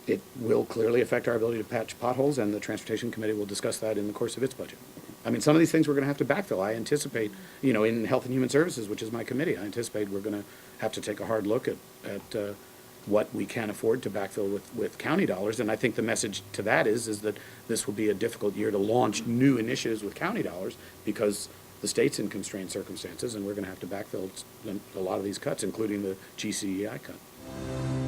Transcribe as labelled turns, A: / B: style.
A: it will clearly affect our ability to patch potholes, and the Transportation Committee will discuss that in the course of its budget. I mean, some of these things we're going to have to backfill. I anticipate, in Health and Human Services, which is my committee, I anticipate we're going to have to take a hard look at what we can afford to backfill with county dollars. And I think the message to that is that this will be a difficult year to launch new initiatives with county dollars because the state's in constrained circumstances, and we're going to have to backfill a lot of these cuts, including the GCEI cut.